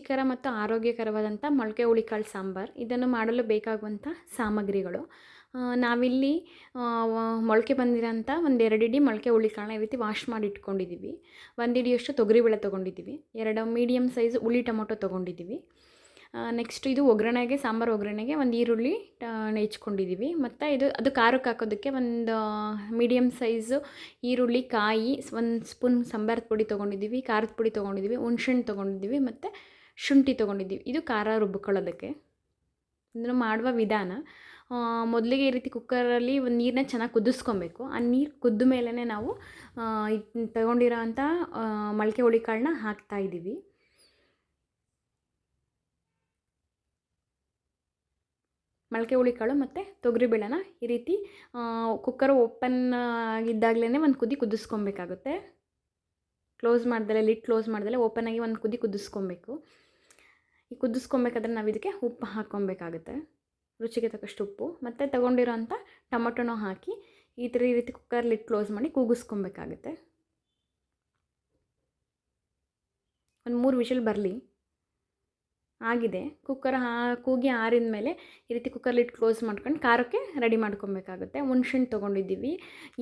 ರುಚಿಕರ ಮತ್ತು ಆರೋಗ್ಯಕರವಾದಂಥ ಮೊಳಕೆ ಹುಳಿಕಾಳು ಸಾಂಬಾರು. ಇದನ್ನು ಮಾಡಲು ಬೇಕಾಗುವಂಥ ಸಾಮಗ್ರಿಗಳು, ನಾವಿಲ್ಲಿ ಮೊಳಕೆ ಬಂದಿರೋಂಥ ಒಂದು 2 ಇಡಿ ಮೊಳಕೆ ಹುಳಿಕಾಳನ್ನ ಈ ರೀತಿ ವಾಶ್ ಮಾಡಿ ಇಟ್ಕೊಂಡಿದ್ದೀವಿ. 1 ಇಡಿಯಷ್ಟು ತೊಗರಿಬೇಳೆ ತೊಗೊಂಡಿದ್ದೀವಿ. 2 ಮೀಡಿಯಮ್ ಸೈಜ್ ಹುಳಿ ಟೊಮೊಟೊ ತೊಗೊಂಡಿದ್ದೀವಿ. ನೆಕ್ಸ್ಟ್ ಇದು ಒಗ್ಗರಣೆಗೆ, ಸಾಂಬಾರು ಒಗ್ಗರಣೆಗೆ ಒಂದು ಈರುಳ್ಳಿ ಹೆಚ್ಕೊಂಡಿದ್ದೀವಿ. ಮತ್ತು ಅದು ಖಾರಕ್ಕೆ ಹಾಕೋದಕ್ಕೆ ಒಂದು ಮೀಡಿಯಮ್ ಸೈಜು ಈರುಳ್ಳಿ, ಕಾಯಿ, 1 ಸ್ಪೂನ್ ಸಾಂಬಾರದ ಪುಡಿ ತೊಗೊಂಡಿದ್ದೀವಿ, ಖಾರದ ಪುಡಿ ತೊಗೊಂಡಿದ್ದೀವಿ, ಹುಣ್ಸೆಹಣ್ಣು ತೊಗೊಂಡಿದ್ದೀವಿ ಮತ್ತು ಶುಂಠಿ ತೊಗೊಂಡಿದ್ದೀವಿ. ಇದು ಖಾರ ರುಬ್ಕೊಳ್ಳೋದಕ್ಕೆ. ಇದನ್ನು ಮಾಡುವ ವಿಧಾನ, ಮೊದಲಿಗೆ ಈ ರೀತಿ ಕುಕ್ಕರಲ್ಲಿ ಒಂದು ನೀರನ್ನ ಚೆನ್ನಾಗಿ ಕುದಿಸ್ಕೊಬೇಕು. ಆ ನೀರು ಕುದ್ದ ಮೇಲೇ ನಾವು ತೊಗೊಂಡಿರೋ ಅಂಥ ಮೊಳಕೆ ಹುಳಿಕಾಳನ್ನ ಹಾಕ್ತಾಯಿದ್ದೀವಿ. ಮೊಳಕೆ ಹುಳಿಕಾಳು ಮತ್ತು ತೊಗರಿಬೇಳೆನ ಈ ರೀತಿ ಕುಕ್ಕರ್ ಓಪನ್ ಆಗಿದ್ದಾಗಲೇ ಒಂದು ಕುದಿ ಕುದಿಸ್ಕೊಬೇಕಾಗುತ್ತೆ. ಕ್ಲೋಸ್ ಮಾಡ್ದಲೇ, ಲಿಡ್ ಕ್ಲೋಸ್ ಮಾಡ್ದಲೇ ಓಪನಾಗಿ ಒಂದು ಕುದಿ ಕುದಿಸ್ಕೊಬೇಕು. ಈ ಕುದಿಸ್ಕೊಬೇಕಾದ್ರೆ ನಾವು ಇದಕ್ಕೆ ಉಪ್ಪು ಹಾಕ್ಕೊಬೇಕಾಗುತ್ತೆ, ರುಚಿಗೆ ತಕ್ಕಷ್ಟು ಉಪ್ಪು. ಮತ್ತು ತೊಗೊಂಡಿರೋ ಅಂಥ ಟೊಮೊಟೊನೂ ಹಾಕಿ ಈ ರೀತಿ ಕುಕ್ಕರ್ ಲಿಡ್ ಕ್ಲೋಸ್ ಮಾಡಿ ಕೂಗಿಸ್ಕೊಬೇಕಾಗುತ್ತೆ. ಒಂದು 3 ವಿಷಲ್ ಬರಲಿ. ಆಗಿದೆ. ಕುಕ್ಕರ್ ಕೂಗಿ ಆರಿದ ಮೇಲೆ ಈ ರೀತಿ ಕುಕ್ಕರ್ ಲಿಡ್ ಕ್ಲೋಸ್ ಮಾಡ್ಕೊಂಡು ಖಾರಕ್ಕೆ ರೆಡಿ ಮಾಡ್ಕೊಬೇಕಾಗುತ್ತೆ. ಹುಣ್ಸೆಹಣ್ಣು ತೊಗೊಂಡಿದ್ದೀವಿ,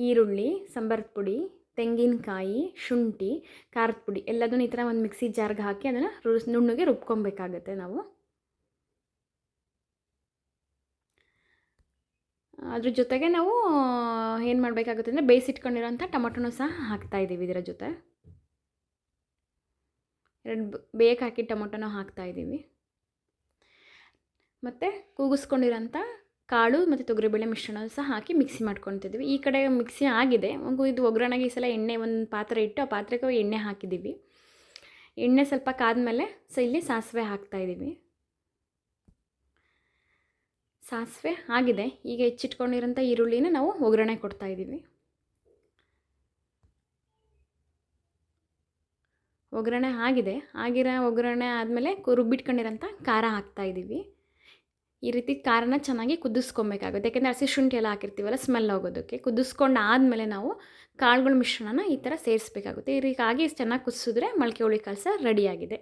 ಈರುಳ್ಳಿ, ಸಾಂಬಾರದ ಪುಡಿ, ತೆಂಗಿನಕಾಯಿ, ಶುಂಠಿ, ಖಾರದ ಪುಡಿ ಎಲ್ಲದನ್ನು ಈ ಥರ ಒಂದು ಮಿಕ್ಸಿ ಜಾರ್ಗೆ ಹಾಕಿ ಅದನ್ನು ನುಣ್ಣಗೆ ರುಬ್ಕೊಬೇಕಾಗುತ್ತೆ ನಾವು. ಅದ್ರ ಜೊತೆಗೆ ನಾವು ಏನು ಮಾಡಬೇಕಾಗುತ್ತೆ ಅಂದರೆ ಬೇಯಿಸಿಟ್ಕೊಂಡಿರೋಂಥ ಟೊಮೊಟೊನೂ ಸಹ ಹಾಕ್ತಾಯಿದ್ದೀವಿ. ಇದರ ಜೊತೆ 2 ಬೇಯಕ್ಕೆ ಹಾಕಿ ಟೊಮೊಟೊನೂ ಹಾಕ್ತಾಯಿದ್ದೀವಿ. ಮತ್ತು ಕೂಗಿಸ್ಕೊಂಡಿರೋಂಥ ಕಾಳು ಮತ್ತು ತೊಗರಿಬೇಳೆ ಮಿಶ್ರಣ ಸಹ ಹಾಕಿ ಮಿಕ್ಸಿ ಮಾಡ್ಕೊತಿದ್ದೀವಿ. ಈ ಕಡೆ ಮಿಕ್ಸಿ ಆಗಿದೆ. ಇದು ಒಗ್ಗರಣೆಗೆ ಈ ಸಲ ಎಣ್ಣೆ ಒಂದು ಪಾತ್ರೆ ಇಟ್ಟು ಆ ಪಾತ್ರೆಗೆ ಎಣ್ಣೆ ಹಾಕಿದ್ದೀವಿ. ಎಣ್ಣೆ ಸ್ವಲ್ಪ ಕಾದ್ಮೇಲೆ ಇಲ್ಲಿ ಸಾಸಿವೆ ಹಾಕ್ತಾಯಿದ್ದೀವಿ. ಸಾಸಿವೆ ಆಗಿದೆ. ಈಗ ಹೆಚ್ಚಿಟ್ಕೊಂಡಿರೋಂಥ ಈರುಳ್ಳಿನ ನಾವು ಒಗ್ಗರಣೆ ಕೊಡ್ತಾಯಿದ್ದೀವಿ. ಒಗ್ಗರಣೆ ಆಗಿದೆ. ಒಗ್ಗರಣೆ ಆದಮೇಲೆ ರುಬ್ಬಿಟ್ಕೊಂಡಿರೋಂಥ ಖಾರ ಹಾಕ್ತಾಯಿದ್ದೀವಿ. ಈ ರೀತಿ ಖಾರನ ಚೆನ್ನಾಗಿ ಕುದಿಸ್ಕೊಬೇಕಾಗುತ್ತೆ, ಯಾಕೆಂದರೆ ಹಸಿ ಶುಂಠಿ ಎಲ್ಲ ಹಾಕಿರ್ತೀವಲ್ಲ, ಸ್ಮೆಲ್ ಹೋಗೋದಕ್ಕೆ. ಕುದಿಸ್ಕೊಂಡು ಆದಮೇಲೆ ನಾವು ಕಾಳುಗಳ ಮಿಶ್ರಣನ ಈ ಥರ ಸೇರಿಸ್ಬೇಕಾಗುತ್ತೆ. ಈ ರೀತಿ ಚೆನ್ನಾಗಿ ಕುದಿಸಿದ್ರೆ ಮೊಳಕೆ ಹುಳಿಕಾಳು ಸಹ ರೆಡಿಯಾಗಿದೆ.